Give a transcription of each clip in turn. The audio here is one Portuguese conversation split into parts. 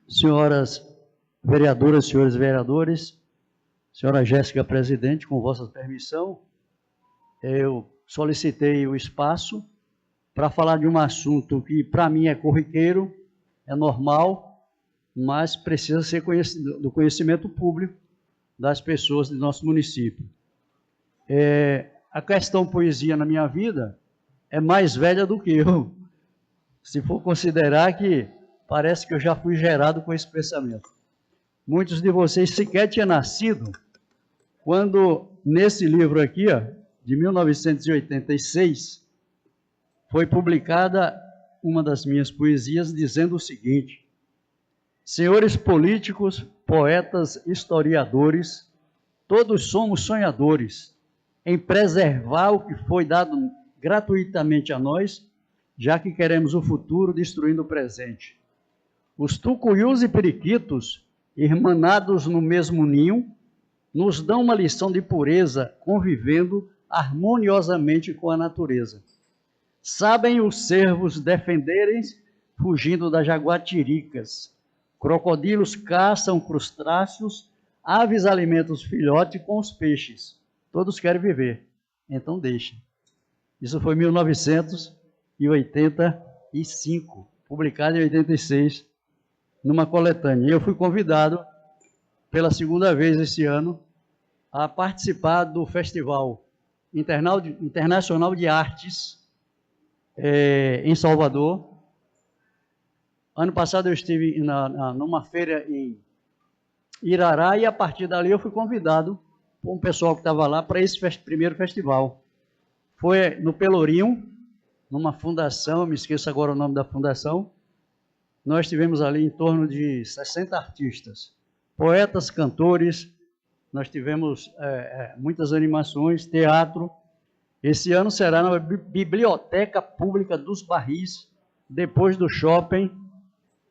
senhoras vereadoras, senhores vereadores, senhora Jéssica, presidente, com vossa permissão, eu solicitei o espaço para falar de um assunto que, para mim, é corriqueiro, é normal, mas precisa ser do conhecimento público das pessoas do nosso município. A questão poesia na minha vida é mais velha do que eu, se for considerar que parece que eu já fui gerado com esse pensamento. Muitos de vocês sequer tinham nascido quando, nesse livro aqui, ó, de 1986, foi publicada uma das minhas poesias dizendo o seguinte: senhores políticos, poetas, historiadores, todos somos sonhadores em preservar o que foi dado gratuitamente a nós, já que queremos o futuro destruindo o presente. Os tucuyus e periquitos, irmanados no mesmo ninho, nos dão uma lição de pureza, convivendo harmoniosamente com a natureza. Sabem os cervos defenderem, fugindo das jaguatiricas. Crocodilos caçam crustáceos, aves alimentam os filhotes com os peixes. Todos querem viver, então deixem. Isso foi em 1985, publicado em 86, numa coletânea. E eu fui convidado, pela segunda vez esse ano, a participar do Festival Internacional de Artes em Salvador. Ano passado eu estive numa feira em Irará e a partir dali eu fui convidado por um pessoal que estava lá para esse primeiro festival. Foi no Pelourinho, numa fundação, me esqueço agora o nome da fundação. Nós tivemos ali em torno de 60 artistas, poetas, cantores, nós tivemos muitas animações, teatro. Esse ano será na Biblioteca Pública dos Barris, depois do shopping,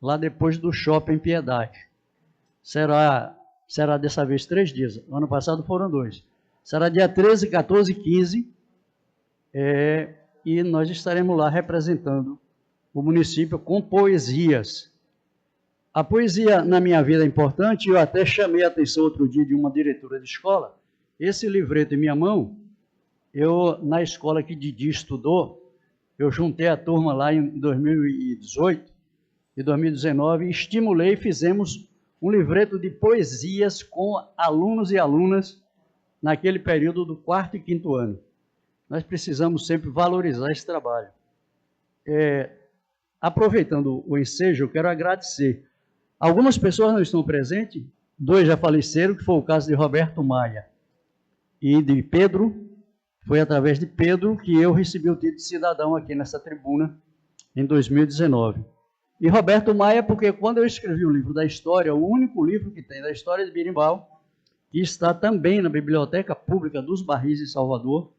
lá depois do shopping Piedade. Será dessa vez 3 dias, o ano passado foram 2. Será dia 13, 14 e 15, e nós estaremos lá representando o município com poesias. A poesia na minha vida é importante, eu até chamei a atenção outro dia de uma diretora de escola. Esse livreto em minha mão, eu, na escola que Didi estudou, eu juntei a turma lá em 2018 e 2019, e estimulei e fizemos um livreto de poesias com alunos e alunas naquele período do 4º e 5º ano. Nós precisamos sempre valorizar esse trabalho. Aproveitando o ensejo, eu quero agradecer. Algumas pessoas não estão presentes, 2 já faleceram, que foi o caso de Roberto Maia e de Pedro. Foi através de Pedro que eu recebi o título de cidadão aqui nessa tribuna em 2019. E Roberto Maia, porque quando eu escrevi o livro da história, o único livro que tem da história de Berimbau, que está também na Biblioteca Pública dos Barris de Salvador,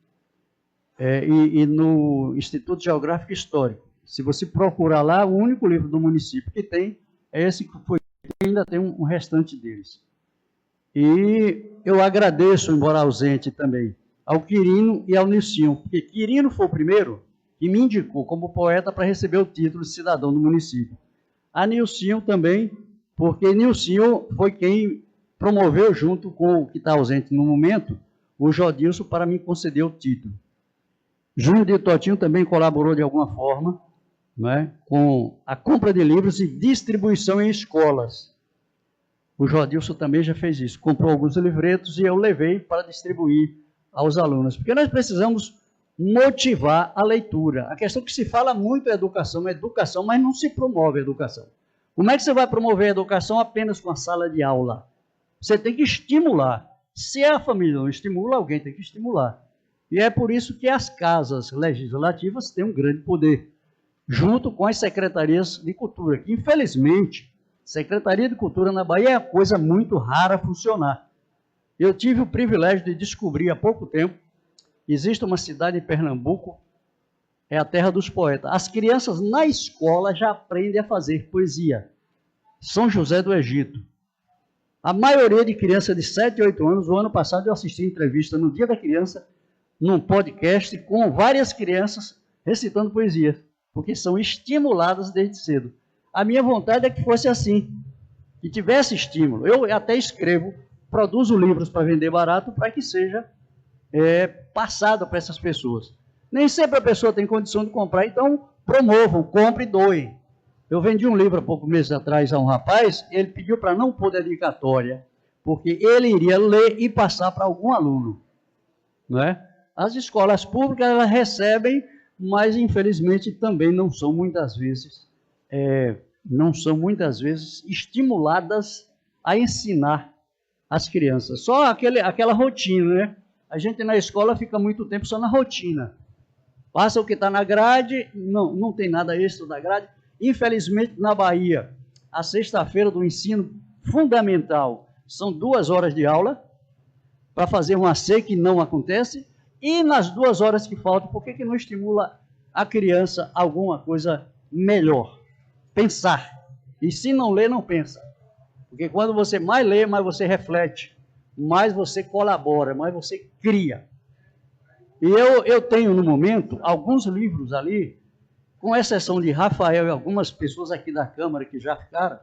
e no Instituto Geográfico Histórico. Se você procurar lá, o único livro do município que tem é esse que foi, ainda tem um restante deles. E eu agradeço, embora ausente também, ao Quirino e ao Nilcinho, porque Quirino foi o primeiro que me indicou como poeta para receber o título de cidadão do município. A Nilcinho também, porque Nilcinho foi quem promoveu, junto com o que está ausente no momento, o Jodilson, para me conceder o título. Júnior de Totinho também colaborou de alguma forma, né, com a compra de livros e distribuição em escolas. O Jodilson também já fez isso, comprou alguns livretos e eu levei para distribuir aos alunos, porque nós precisamos motivar a leitura. A questão que se fala muito é educação, mas não se promove a educação. Como é que você vai promover a educação apenas com a sala de aula? Você tem que estimular. Se a família não estimula, alguém tem que estimular. E é por isso que as casas legislativas têm um grande poder, junto com as secretarias de cultura, que infelizmente, Secretaria de Cultura na Bahia é uma coisa muito rara funcionar. Eu tive o privilégio de descobrir há pouco tempo, existe uma cidade em Pernambuco, é a terra dos poetas. As crianças na escola já aprendem a fazer poesia. São José do Egito. A maioria de crianças de 7 e 8 anos, o ano passado eu assisti entrevista no Dia da Criança, num podcast com várias crianças recitando poesias, porque são estimuladas desde cedo. A minha vontade é que fosse assim. que tivesse estímulo. Eu até escrevo, produzo livros para vender barato, para que seja passado para essas pessoas. Nem sempre a pessoa tem condição de comprar, então promovam, compre e doem. Eu vendi um livro há poucos meses atrás a um rapaz, ele pediu para não pôr dedicatória, porque ele iria ler e passar para algum aluno. Não é? As escolas públicas, elas recebem, mas infelizmente também não são muitas vezes estimuladas a ensinar as crianças. Só aquela rotina, né? A gente na escola fica muito tempo só na rotina. Passa o que está na grade, não tem nada extra da grade. Infelizmente, na Bahia, a sexta-feira do ensino fundamental são 2 horas de aula para fazer um AC que não acontece, e nas 2 horas que faltam, por que não estimula a criança alguma coisa melhor? Pensar. E se não lê, não pensa. Porque quando você mais lê, mais você reflete, mais você colabora, mais você cria. E eu tenho, no momento, alguns livros ali, com exceção de Rafael e algumas pessoas aqui da Câmara que já ficaram,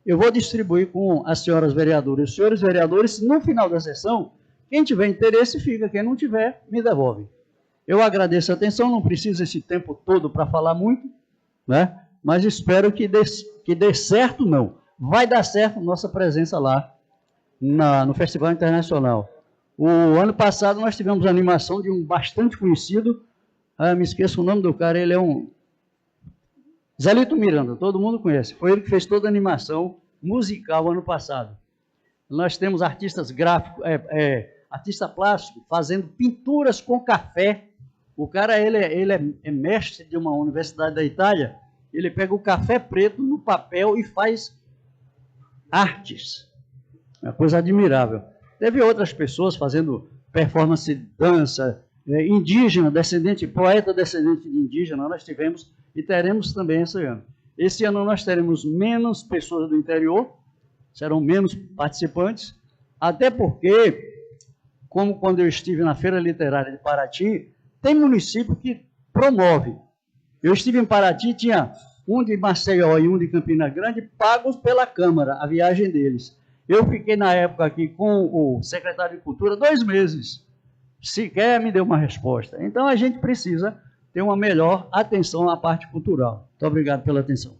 eu vou distribuir com as senhoras vereadoras. Os senhores vereadores, no final da sessão, quem tiver interesse fica, quem não tiver, me devolve. Eu agradeço a atenção, não preciso esse tempo todo para falar muito, né? Mas espero que dê certo, não. Vai dar certo nossa presença lá no Festival Internacional. O ano passado nós tivemos a animação de um bastante conhecido, me esqueço o nome do cara, ele é um Zelito Miranda, todo mundo conhece. Foi ele que fez toda a animação musical ano passado. Nós temos artistas gráficos, artista plástico, fazendo pinturas com café. O cara, ele é mestre de uma universidade da Itália. Ele pega o café preto no papel e faz artes. É uma coisa admirável. Teve outras pessoas fazendo performance de dança, indígena, poeta descendente de indígena, nós tivemos e teremos também esse ano. Esse ano nós teremos menos pessoas do interior, serão menos participantes, até porque, como quando eu estive na Feira Literária de Paraty, tem município que promove. Eu estive em Paraty, tinha um de Maceió e um de Campina Grande, pagos pela Câmara, a viagem deles. Eu fiquei na época aqui com o secretário de Cultura 2 meses, sequer me deu uma resposta. Então a gente precisa ter uma melhor atenção à parte cultural. Muito obrigado pela atenção.